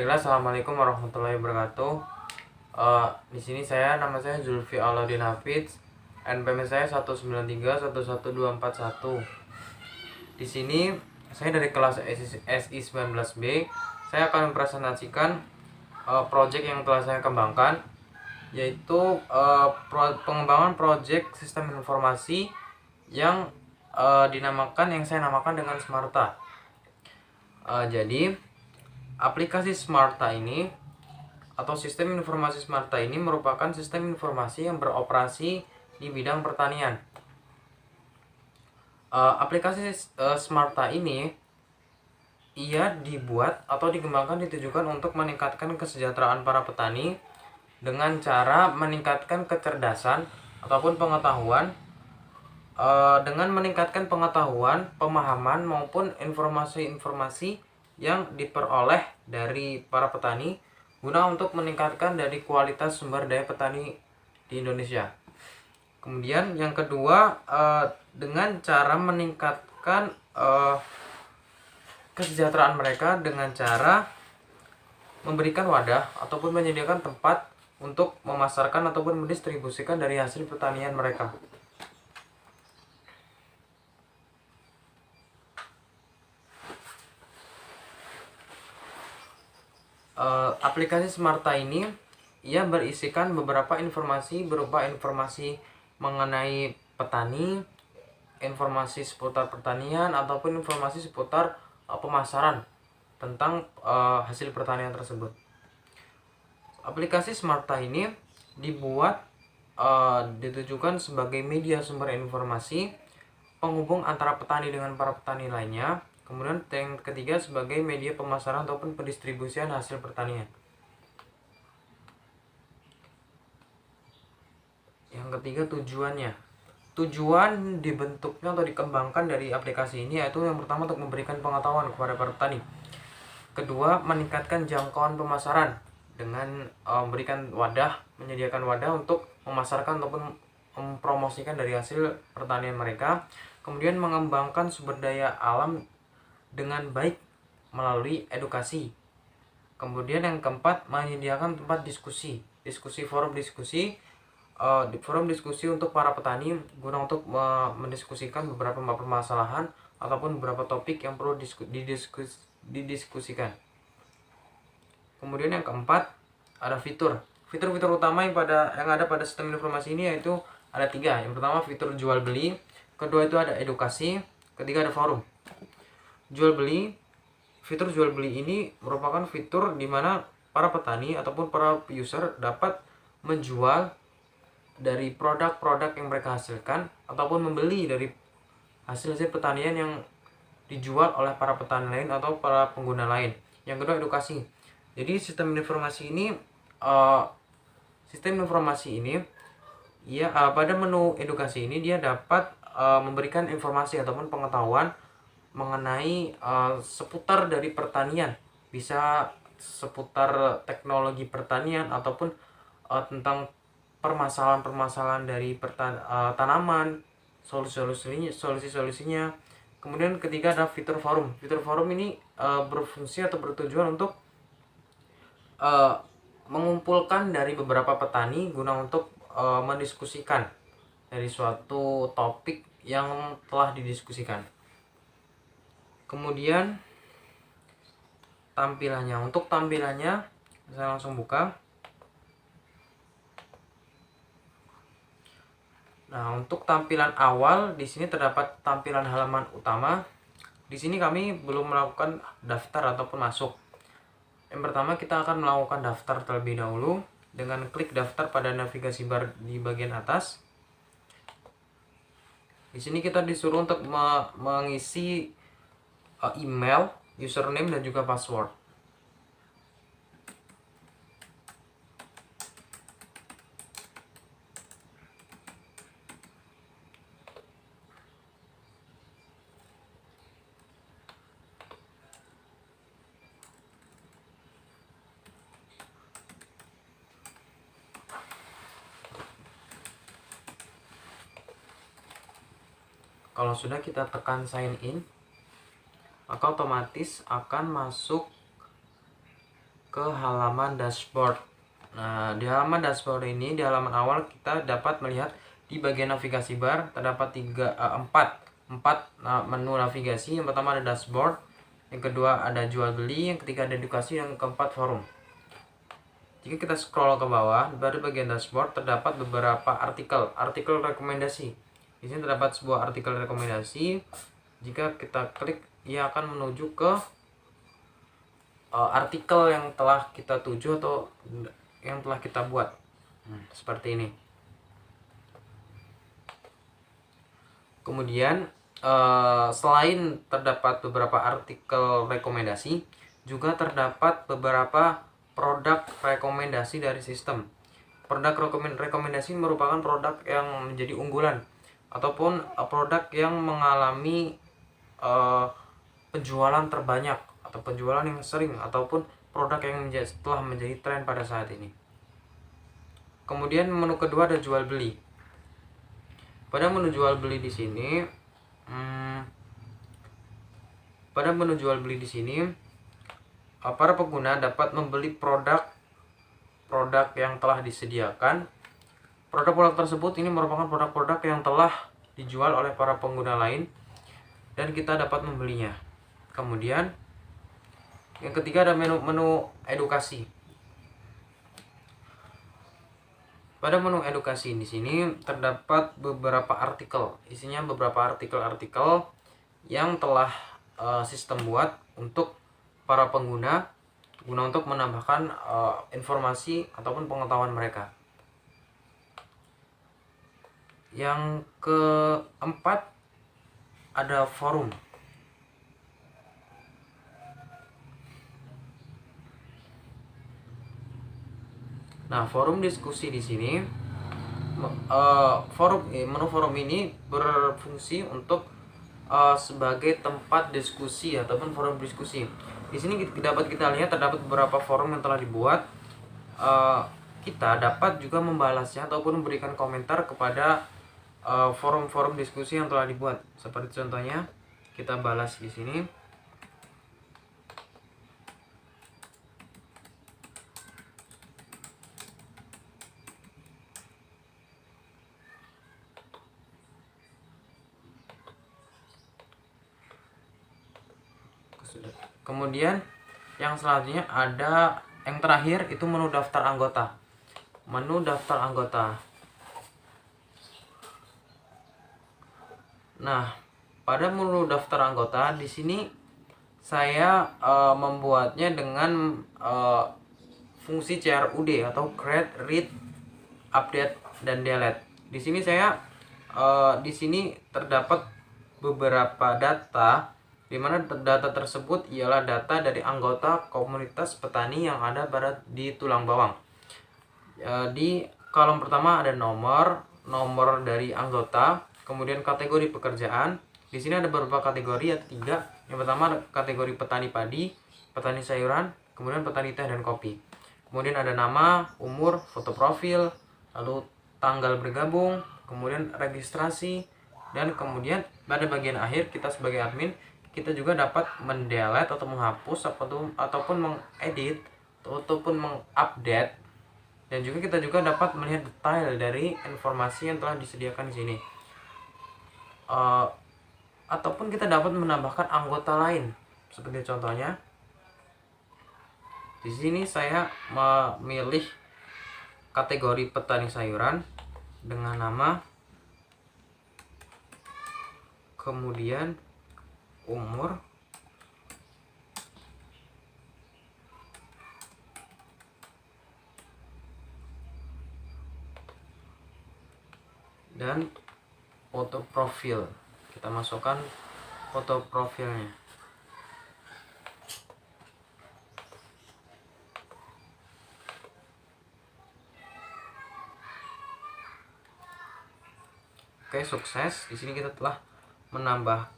Bismillah, assalamualaikum warahmatullahi wabarakatuh. Di sini nama saya Zulfi Aladin Hafiz, NPM saya 193 11241. Di sini saya dari kelas SI 19B. Saya akan mempresentasikan proyek yang telah saya kembangkan, yaitu pengembangan proyek sistem informasi yang saya namakan dengan Smarta. Jadi aplikasi Smarta ini atau sistem informasi Smarta ini merupakan sistem informasi yang beroperasi di bidang pertanian. Aplikasi Smarta ini ia dibuat atau dikembangkan ditujukan untuk meningkatkan kesejahteraan para petani dengan cara meningkatkan kecerdasan ataupun pengetahuan, dengan meningkatkan pengetahuan, pemahaman maupun informasi-informasi yang diperoleh dari para petani guna untuk meningkatkan dari kualitas sumber daya petani di Indonesia. Kemudian yang kedua, dengan cara meningkatkan kesejahteraan mereka dengan cara memberikan wadah ataupun menyediakan tempat untuk memasarkan ataupun mendistribusikan dari hasil pertanian mereka. Aplikasi Smarta ini ia berisikan beberapa informasi berupa informasi mengenai petani, informasi seputar pertanian ataupun informasi seputar pemasaran tentang hasil pertanian tersebut. Aplikasi Smarta ini dibuat ditujukan sebagai media sumber informasi penghubung antara petani dengan para petani lainnya. Kemudian yang ketiga sebagai media pemasaran ataupun pendistribusian hasil pertanian. Yang ketiga tujuannya. Tujuan dibentuknya atau dikembangkan dari aplikasi ini yaitu yang pertama untuk memberikan pengetahuan kepada para petani. Kedua, meningkatkan jangkauan pemasaran dengan memberikan wadah, menyediakan wadah untuk memasarkan ataupun mempromosikan dari hasil pertanian mereka. Kemudian mengembangkan sumber daya alam dengan baik melalui edukasi. Kemudian yang keempat, menyediakan tempat diskusi, forum diskusi, forum diskusi untuk para petani guna untuk mendiskusikan beberapa permasalahan ataupun beberapa topik yang perlu didiskusikan. Kemudian yang keempat, ada fitur utama yang ada pada sistem informasi ini yaitu ada 3. Yang pertama fitur jual beli, kedua itu ada edukasi, ketiga ada forum. Fitur jual beli ini merupakan fitur di mana para petani ataupun para user dapat menjual dari produk-produk yang mereka hasilkan ataupun membeli dari hasil-hasil pertanian yang dijual oleh para petani lain atau para pengguna lain. Yang kedua edukasi. Jadi sistem informasi ini pada menu edukasi ini dia dapat memberikan informasi ataupun pengetahuan mengenai seputar dari pertanian, bisa seputar teknologi pertanian ataupun tentang permasalahan-permasalahan dari tanaman, solusi-solusinya. Kemudian ketiga ada fitur forum. Fitur forum ini berfungsi atau bertujuan untuk mengumpulkan dari beberapa petani guna untuk mendiskusikan dari suatu topik yang telah didiskusikan. Kemudian tampilannya. Untuk tampilannya saya langsung buka. Nah, untuk tampilan awal di sini terdapat tampilan halaman utama. Di sini kami belum melakukan daftar ataupun masuk. Yang pertama kita akan melakukan daftar terlebih dahulu dengan klik daftar pada navigasi bar di bagian atas. Di sini kita disuruh untuk mengisi email, username dan juga password. Kalau sudah kita tekan sign in, maka otomatis akan masuk ke halaman dashboard. Nah, di halaman dashboard ini, di halaman awal kita dapat melihat di bagian navigasi bar terdapat 4 menu navigasi. Yang pertama ada dashboard, yang kedua ada jual beli, yang ketiga ada edukasi, yang keempat forum. Jika kita scroll ke bawah, pada bagian dashboard terdapat beberapa artikel rekomendasi. Di sini terdapat sebuah artikel rekomendasi. Jika kita klik, ia akan menuju ke artikel yang telah kita tuju atau yang telah kita buat. Seperti ini. Kemudian selain terdapat beberapa artikel rekomendasi, juga terdapat beberapa produk rekomendasi dari sistem. Produk rekomendasi merupakan produk yang menjadi unggulan ataupun produk yang mengalami penjualan terbanyak atau penjualan yang sering ataupun produk yang telah menjadi tren pada saat ini. Kemudian menu kedua ada jual beli. Pada menu jual beli di sini, para pengguna dapat membeli produk yang telah disediakan. Produk-produk tersebut ini merupakan produk-produk yang telah dijual oleh para pengguna lain dan kita dapat membelinya. Kemudian yang ketiga ada menu edukasi. Pada menu edukasi di sini terdapat beberapa artikel, isinya beberapa artikel yang telah sistem buat untuk para pengguna guna untuk menambahkan informasi ataupun pengetahuan mereka. Yang keempat ada forum. Nah, forum diskusi di sini, menu forum ini berfungsi untuk sebagai tempat diskusi ataupun forum diskusi. Di sini dapat kita lihat terdapat beberapa forum yang telah dibuat. Kita dapat juga membalasnya ataupun memberikan komentar kepada forum-forum diskusi yang telah dibuat. Seperti contohnya, kita balas di sini. Kemudian yang selanjutnya ada yang terakhir itu menu daftar anggota. Menu daftar anggota. Nah, pada menu daftar anggota di sini saya membuatnya dengan fungsi CRUD atau create, read, update, dan delete. Di sini terdapat beberapa data, di mana data tersebut ialah data dari anggota komunitas petani yang ada di Tulang Bawang. Di kolom pertama ada nomor dari anggota, kemudian kategori pekerjaan. Di sini ada beberapa kategori, ada 3. Yang pertama ada kategori petani padi, petani sayuran, kemudian petani teh dan kopi. Kemudian ada nama, umur, foto profil, lalu tanggal bergabung, kemudian registrasi, dan kemudian pada bagian akhir kita sebagai admin kita juga dapat mendelete atau menghapus ataupun mengedit ataupun mengupdate, dan juga kita dapat melihat detail dari informasi yang telah disediakan di sini. Ataupun kita dapat menambahkan anggota lain. Seperti contohnya di sini saya memilih kategori petani sayuran dengan nama, kemudian umur, dan foto profil. Kita masukkan foto profilnya. Oke, sukses. Di sini kita telah menambah